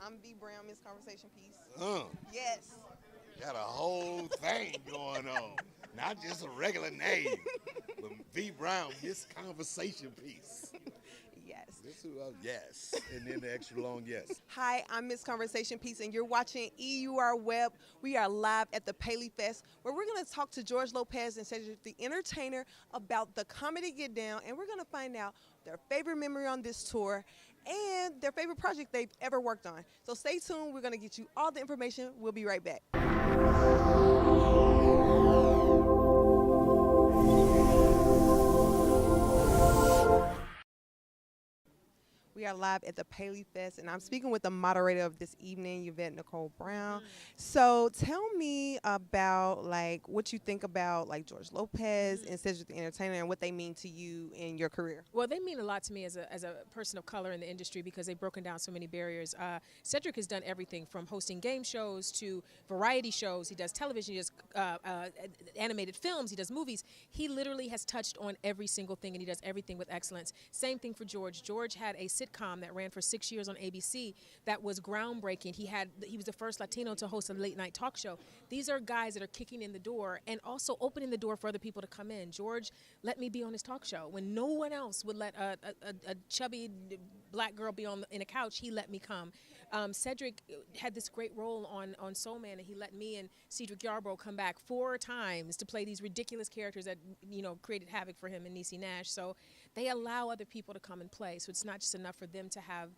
I'm V Brown, Miss Conversation Piece. Uh, Yes. got a whole thing going on. Not just a regular name, but V Brown, Miss Conversation Piece. Yes. This who, yes. And then the extra long yes. Hi, I'm Miss Conversation Piece, and you're watching EUR Web. We are live at the PaleyFest, where we're going to talk to George Lopez and Cedric the Entertainer about the comedy Get Down, and we're going to find out their favorite memory on this tour and their favorite project they've ever worked on. So stay tuned. We're going to get you all the information. We'll be right back. We are live at the PaleyFest, and I'm speaking with the moderator of this evening, Yvette Nicole Brown. So tell me about like what you think about like George Lopez and Cedric the Entertainer and what they mean to you in your career. Well, they mean a lot to me as a person of color in the industry because they've broken down so many barriers. Cedric has done everything from hosting game shows to variety shows. He does television, he does animated films, he does movies. He literally has touched on every single thing, and he does everything with excellence. Same thing for George. George had a sitcom that ran for 6 years on ABC that was groundbreaking. He was the first Latino to host a late night talk show. These are guys that are kicking in the door and also opening the door for other people to come in. George let me be on his talk show when no one else would let a chubby black girl be in a couch. He let me come. Cedric had this great role on Soul Man, and he let me and Cedric Yarbrough come back 4 times to play these ridiculous characters that created havoc for him and Niecy Nash. So they allow other people to come and play. So it's not just enough for them to have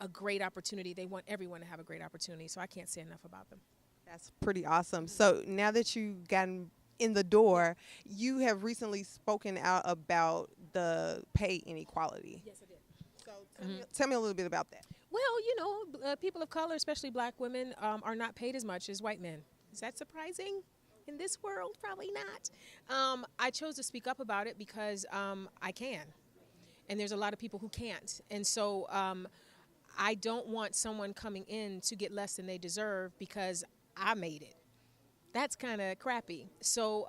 a great opportunity. They want everyone to have a great opportunity. So I can't say enough about them. That's pretty awesome. So now that you've gotten in the door, you have recently spoken out about the pay inequality. Yes, I did. So tell me a little bit about that. Well, people of color, especially black women, are not paid as much as white men. Is that surprising in this world? Probably not. I chose to speak up about it because I can. And there's a lot of people who can't. And so I don't want someone coming in to get less than they deserve because I made it. That's kind of crappy. So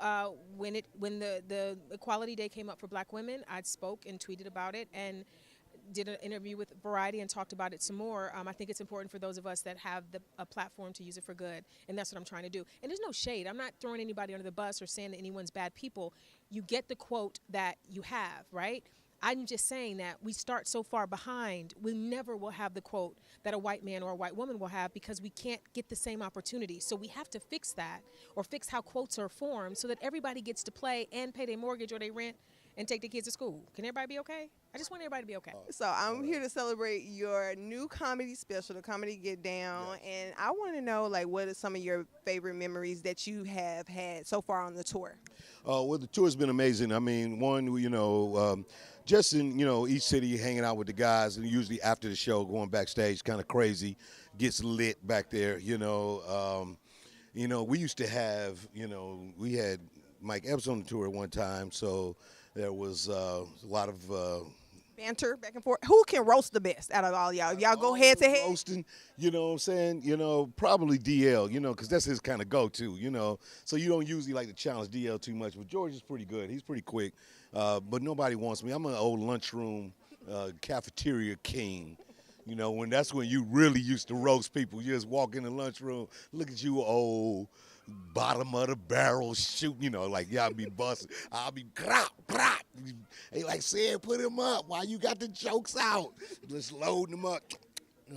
when the Equality Day came up for black women, I spoke and tweeted about it and did an interview with Variety and talked about it some more. I think it's important for those of us that have a platform to use it for good, and that's what I'm trying to do. And there's no shade. I'm not throwing anybody under the bus or saying that anyone's bad people. You get the quote that you have, right? I'm just saying that we start so far behind, we never will have the quote that a white man or a white woman will have because we can't get the same opportunity. So we have to fix that or fix how quotes are formed so that everybody gets to play and pay their mortgage or their rent and take their kids to school. Can everybody be okay? I just want everybody to be okay. So I'm here to celebrate your new comedy special, the Comedy Get Down, and I want to know like what are some of your favorite memories that you have had so far on the tour? Well, the tour's been amazing. I mean, just in, each city hanging out with the guys, and usually after the show going backstage kind of crazy, gets lit back there, we used to have, we had Mike Epps on the tour at one time, so there was a lot of banter back and forth. Who can roast the best out of all y'all? If y'all go head to head? Roasting, you know what I'm saying? Probably DL, because that's his kind of go-to, So you don't usually like to challenge DL too much, but George is pretty good. He's pretty quick, but nobody wants me. I'm an old lunchroom cafeteria king. That's when you really used to roast people. You just walk in the lunchroom, look at you old, bottom of the barrel shoot, y'all be busting. I'll be crap. They like saying, put him up while you got the jokes out. Just loading them up.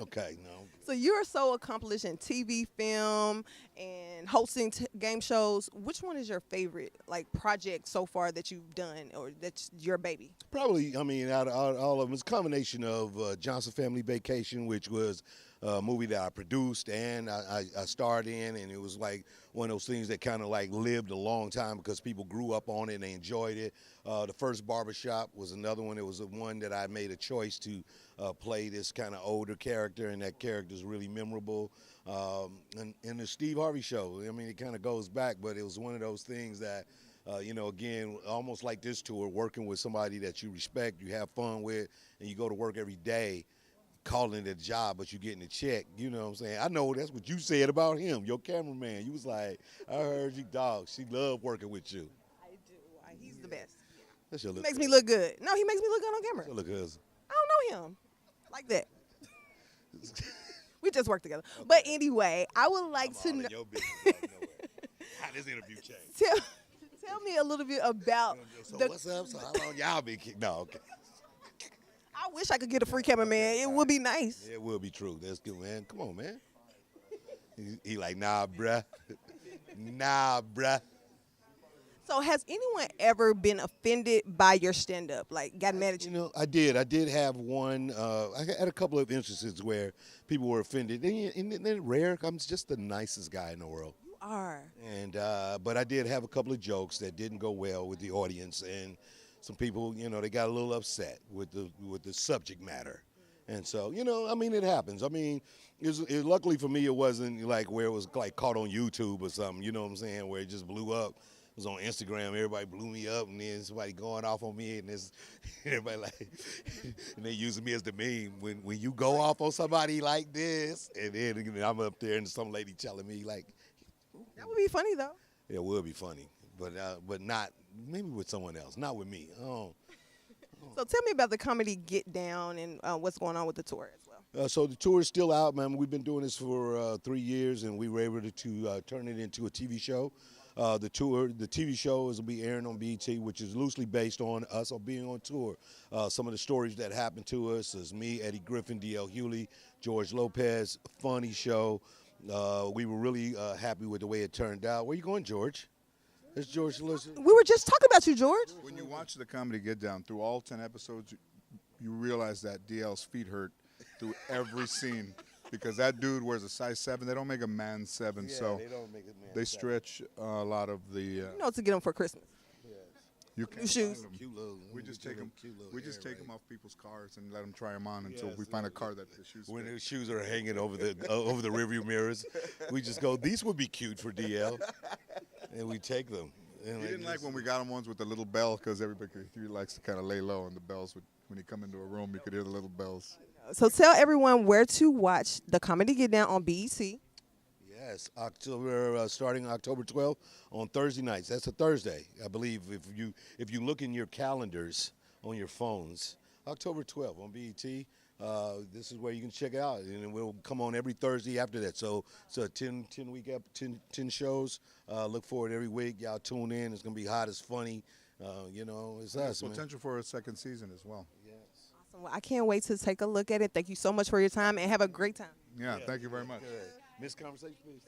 Okay, no. So you're so accomplished in TV, film, and hosting game shows. Which one is your favorite project so far that you've done or that's your baby? Probably, out of all of them, it's a combination of Johnson Family Vacation, which was a movie that I produced and I starred in, and it was like one of those things that kind of lived a long time because people grew up on it and they enjoyed it. The First Barbershop was another one. It was the one that I made a choice to play this kind of older character, and that character is really memorable. And the Steve Harvey Show, it kind of goes back, but it was one of those things that, again, almost like this tour, working with somebody that you respect, you have fun with, and you go to work every day, calling it a job, but you getting a check. You know what I'm saying? I know that's what you said about him, your cameraman. You was like, I heard you, dog. She loved working with you. I do. He's the best. That's your He look. makes me look good. No, he makes me look good on camera. That's your look, I don't know him like that. We just work together. Okay. But anyway, I would like to know. How this interview change? Tell me a little bit about. So what's up? So how long y'all been kicking? No, okay. I wish I could get a free cameraman. It would be nice. Yeah, it will be true. That's good, man. Come on, man. He like, nah, bruh. Nah, bruh. So has anyone ever been offended by your stand-up? Like, got mad at you? You know, I did. I did have one. I had a couple of instances where people were offended. And then rare, I'm just the nicest guy in the world. You are. And but I did have a couple of jokes that didn't go well with the audience, and some people, you know, they got a little upset with the subject matter. And so, you know, I mean, it happens. I mean, luckily for me, it wasn't like where it was like caught on YouTube or something, you know what I'm saying, where it just blew up. It was on Instagram, everybody blew me up, and then somebody going off on me, and everybody like, and they using me as the meme. When you go off on somebody like this, and then I'm up there and some lady telling me like, that would be funny though. It would be funny, but not maybe with someone else, not with me. Oh. So tell me about the comedy Get Down and what's going on with the tour as well. So the tour is still out, man. We've been doing this for 3 years, and we were able to turn it into a TV show. The TV show will be airing on BET, which is loosely based on us being on tour. Some of the stories that happened to us is me, Eddie Griffin, D.L. Hewley, George Lopez. Funny show. We were really happy with the way it turned out. Where you going, George? It's George. Listen. We were just talking about you, George. When you watch the comedy Get Down through all 10 episodes, you realize that DL's feet hurt through every scene because that dude wears a size 7. They don't make a man 7, yeah, so they don't make a man they 7. stretch a lot of the. You know what to get them for Christmas. You can new shoes. We just take them. We just take them off people's cars and let them try them on until we find a car that the shoes. When the shoes are hanging over the rearview mirrors, we just go. These would be cute for DL, and we take them. And he didn't like when we got him ones with the little bell because he likes to kind of lay low, and the bells would when he come into a room you could hear the little bells. So tell everyone where to watch the comedy Get Down on BET. Yes, starting October 12th on Thursday nights. That's a Thursday, I believe. If you look in your calendars on your phones, October 12th on BET. This is where you can check it out, and we'll come on every Thursday after that. So 10 shows. Look forward every week. Y'all tune in. It's gonna be hot. It's funny. You know, it's us, man. Potential for a second season as well. Yes. Awesome. Well, I can't wait to take a look at it. Thank you so much for your time, and have a great time. Yeah, thank you very much. Miss Conversation, please.